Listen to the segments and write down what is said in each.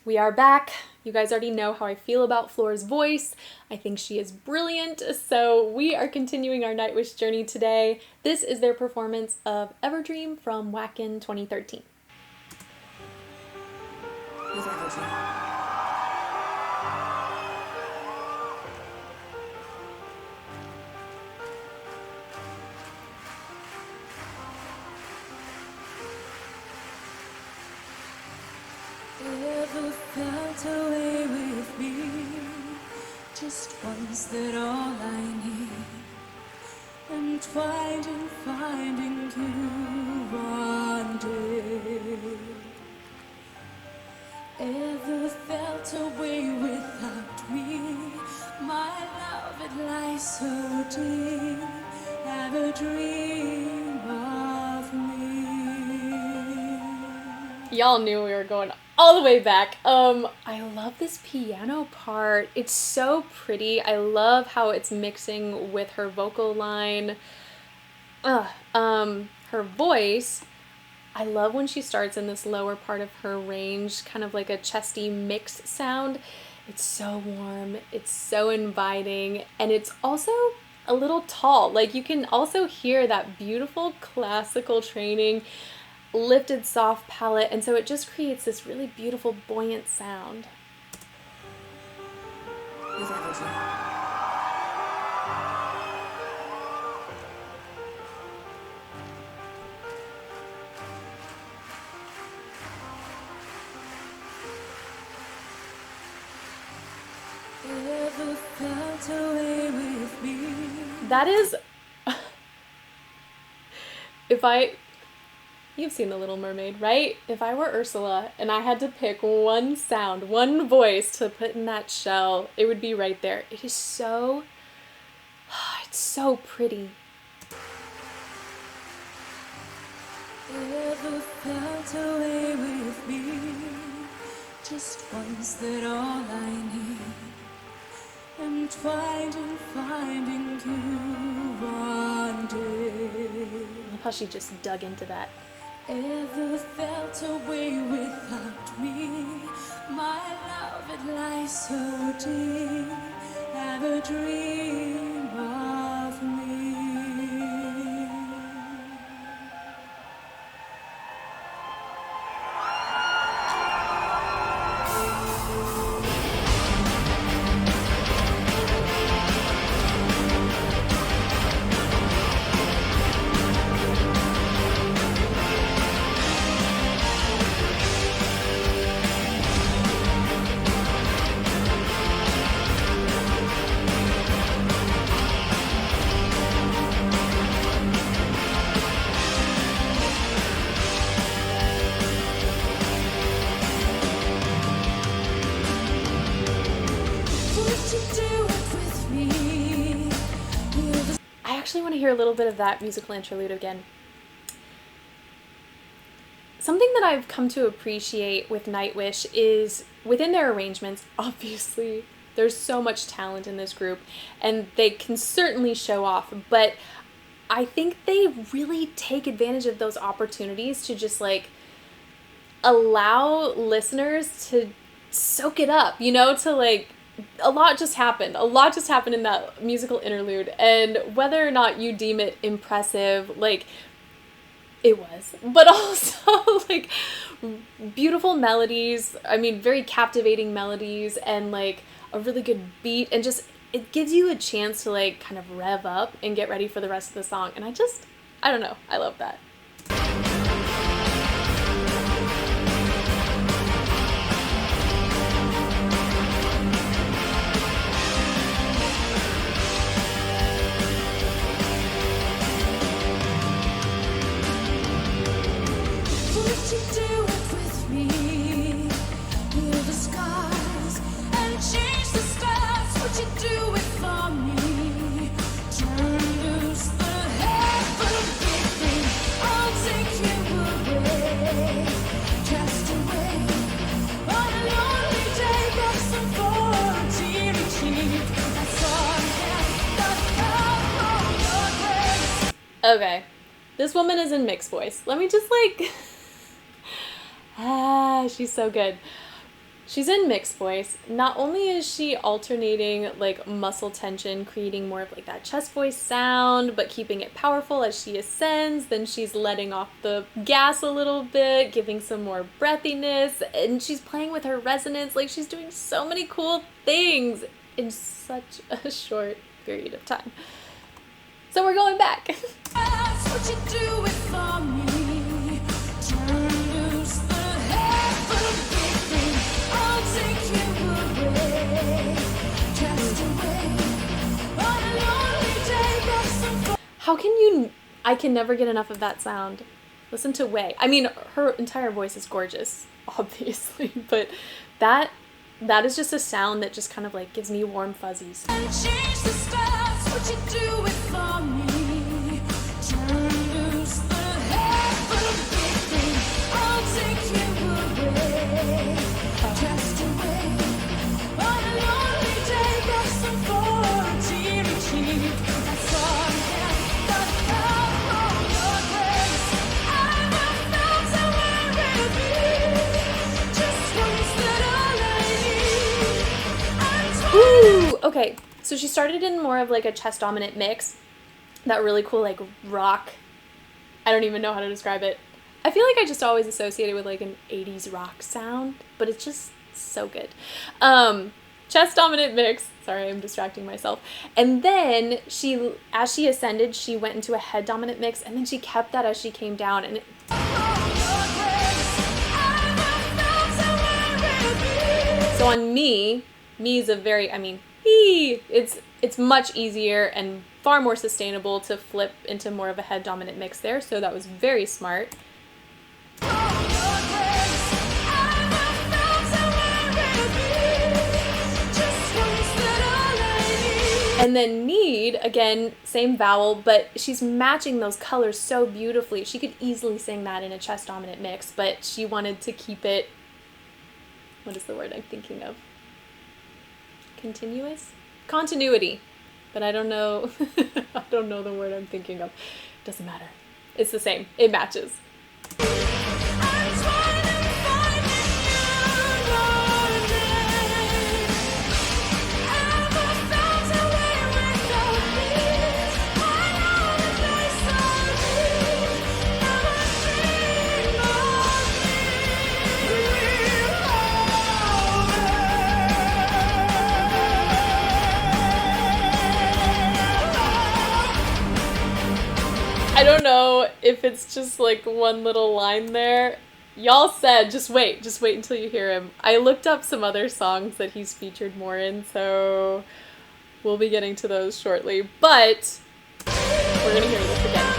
We are back. You guys already know how I feel about Floor's voice. I think she is brilliant, so we are continuing our Nightwish journey today. This is their performance of Everdream from Wacken 2013. With Everdream. Ever felt away with me? Just once, that all I need. Entwined in finding you one day. Ever felt away without me? My love, it lies so deep. Ever dream of me? Y'all knew we were going all the way back. I love this piano part. It's so pretty. I love how it's mixing with her vocal line. Her voice. I love when she starts in this lower part of her range, kind of like a chesty mix sound. It's so warm. It's so inviting, and it's also a little tall. Like, you can also hear that beautiful classical training, lifted soft palette, and so it just creates this really beautiful buoyant sound. With Everdream. Ever felt away with me? That is, you've seen The Little Mermaid, right? If I were Ursula and I had to pick one sound, one voice to put in that shell, it would be right there. It is so, it's so pretty. Ever felt away with me? Just once, that all I need. Entwined in finding you one day. I love how she just dug into that. Ever felt away without me? My love, it lies so deep. Ever dream of me? I actually want to hear a little bit of that musical interlude again. Something that I've come to appreciate with Nightwish is within their arrangements, obviously, there's so much talent in this group, and they can certainly show off, but I think they really take advantage of those opportunities to just like allow listeners to soak it up, you know, to like, a lot just happened in that musical interlude, and whether or not you deem it impressive, like, it was, but also like beautiful melodies, I mean very captivating melodies, and like a really good beat, and just it gives you a chance to like kind of rev up and get ready for the rest of the song, and I don't know, I love that. Okay, this woman is in mixed voice. Let me just like, she's so good. She's in mixed voice. Not only is she alternating like muscle tension, creating more of like that chest voice sound, but keeping it powerful as she ascends, then she's letting off the gas a little bit, giving some more breathiness, and she's playing with her resonance. Like she's doing so many cool things in such a short period of time. So we're going back. That's what you do it for me. Turn loose the head for the big thing. I'll take you away. Cast away on a lonely day. Got some How can you... I can never get enough of that sound. Listen to Way. I mean, her entire voice is gorgeous, obviously, but that is just a sound that just kind of like gives me warm fuzzies. and change the stars. What you do it for me. Turn loose the head for the big thing. I'll take you away. Cast away on a lonely day. Got some fortune achieved. That's all I have. Got help from your grace. I never felt away with me. Just once that I need. Ooh, okay. So she started in more of like a chest dominant mix. That really cool like rock. I don't even know how to describe it. I feel like I just always associated with like an 80s rock sound, but it's just so good. Chest dominant mix. Sorry, I'm distracting myself. And then she, as she ascended, she went into a head dominant mix, and then she kept that as she came down, and so on me is a very, it's much easier and far more sustainable to flip into more of a head dominant mix there, so that was very smart. And then Need, again, same vowel, but she's matching those colors so beautifully. She could easily sing that in a chest dominant mix, but she wanted to keep it, what is the word I'm thinking of? Continuous? Continuity. But I don't know, I don't know the word I'm thinking of. Doesn't matter. It's the same. It matches. I don't know if it's just like one little line there. Y'all said, just wait until you hear him. I looked up some other songs that he's featured more in, so we'll be getting to those shortly. But we're gonna hear this again.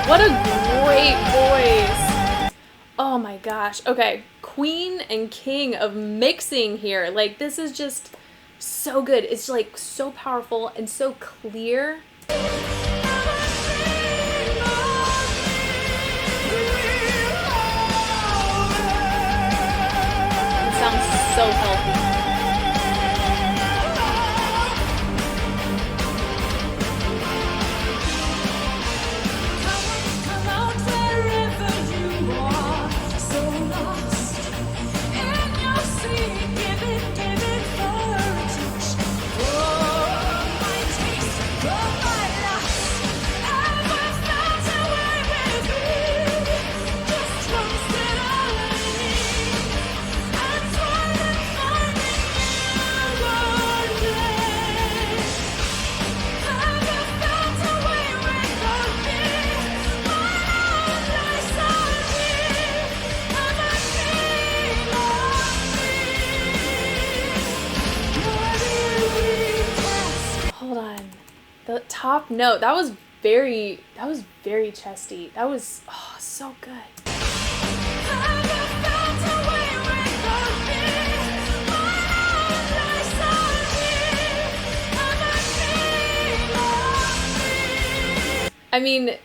What a great voice. Oh my gosh. Okay, queen and king of mixing here. Like, this is just so good. It's like so powerful and so clear. It sounds so healthy. Come out wherever you are, so lost in your sea. Give it for a touch. Oh, my taste, oh, my lust. Ever felt away with me? Just once that I need. That's why I'm finding you one day. Ever felt away with me? Hold on. The top note, that was very chesty. That was so good. I mean,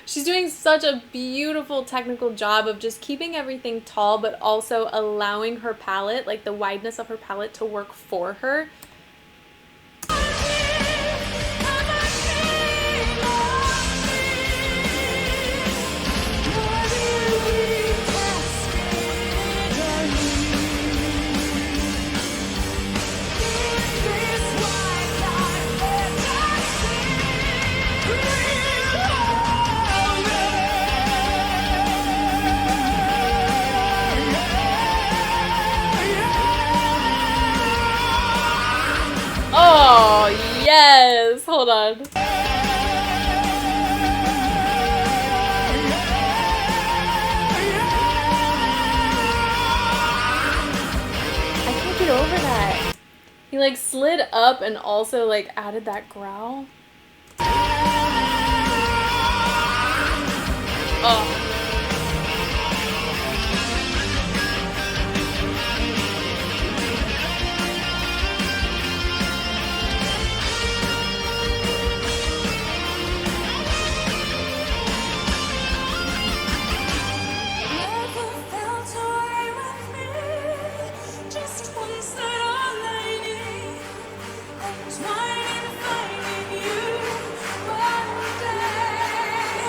she's doing such a beautiful technical job of just keeping everything tall, but also allowing her palette, like the wideness of her palette, to work for her. Hold on. I can't get over that. He like slid up and also like added that growl. Oh. Never felt away with me. Just once that all I need. Entwined in finding you one day.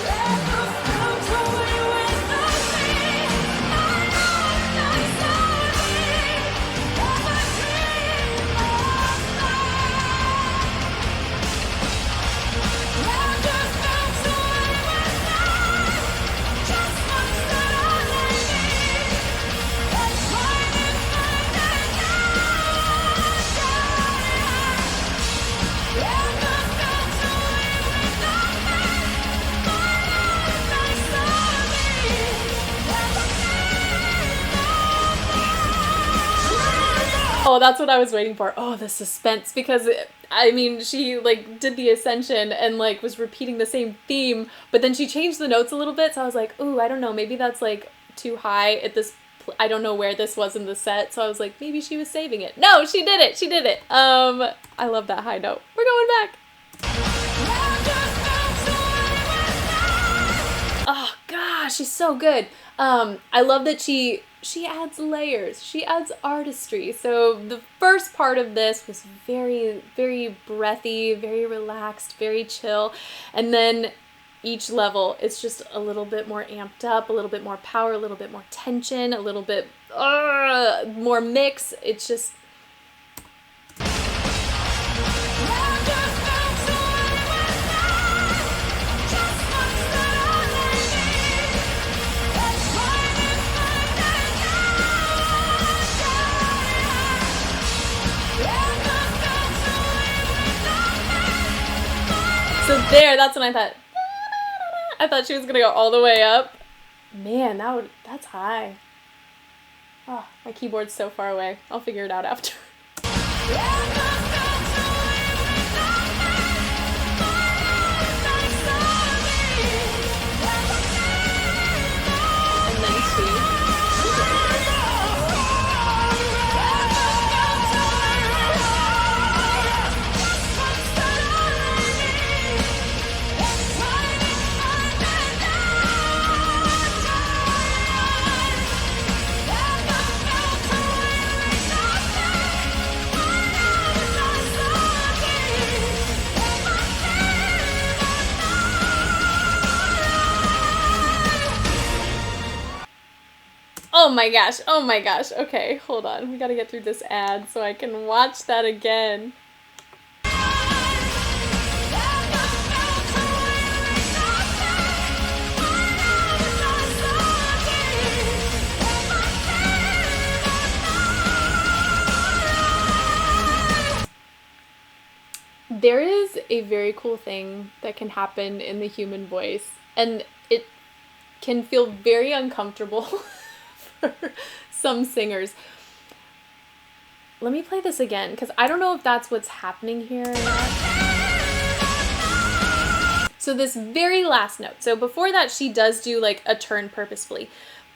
Never felt away without me. I never dream of never felt away without. Just once that all I need. Entwined in finding you. Never felt away without me. My life I Oh, that's what I was waiting for. Oh, the suspense, because I mean, she like did the ascension and like was repeating the same theme, but then she changed the notes a little bit. So I was like, ooh, I don't know, maybe that's like too high at this. I don't know where this was in the set, so I was like, maybe she was saving it. No, she did it. She did it. I love that high note. We're going back. Oh gosh, she's so good. I love that she adds layers. She adds artistry. So the first part of this was very, very breathy, very relaxed, very chill. And then each level it's just a little bit more amped up, a little bit more power, a little bit more tension, a little bit more mix. It's just so there, that's when I thought she was gonna go all the way up. Man, that's high. Oh, my keyboard's so far away. I'll figure it out after. And then she. Oh my gosh. Okay, hold on. We gotta get through this ad so I can watch that again. There is a very cool thing that can happen in the human voice, and it can feel very uncomfortable for some singers. Let me play this again, because I don't know if that's what's happening here or not. So this very last note, so before that she does do like a turn purposefully.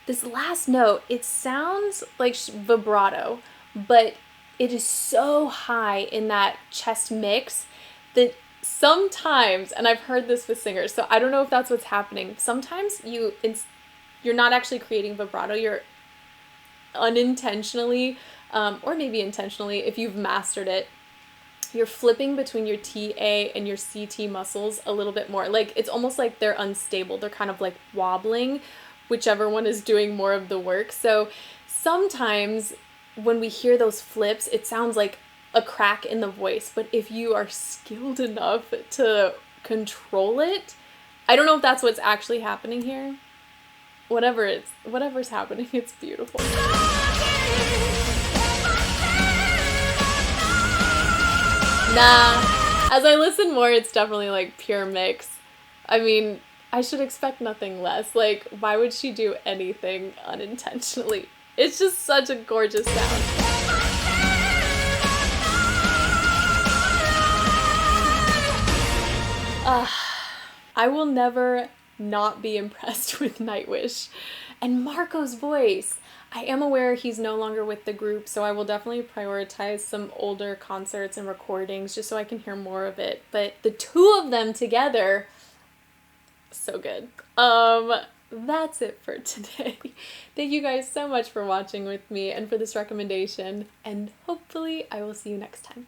This last note, it sounds like vibrato, but it is so high in that chest mix that sometimes, and I've heard this with singers, so I don't know if that's what's happening. Sometimes you're not actually creating vibrato, you're unintentionally, or maybe intentionally, if you've mastered it, you're flipping between your TA and your CT muscles a little bit more. Like, it's almost like they're unstable. They're kind of like wobbling, whichever one is doing more of the work. So sometimes when we hear those flips, it sounds like a crack in the voice. But if you are skilled enough to control it, I don't know if that's what's actually happening here. Whatever's happening, it's beautiful. Nah, As I listen more, it's definitely like pure mix. I mean, I should expect nothing less. Like, why would she do anything unintentionally? It's just such a gorgeous sound. I will never not be impressed with Nightwish. And Marko's voice. I am aware he's no longer with the group, so I will definitely prioritize some older concerts and recordings just so I can hear more of it. But the two of them together, so good. That's it for today. Thank you guys so much for watching with me and for this recommendation, and hopefully I will see you next time.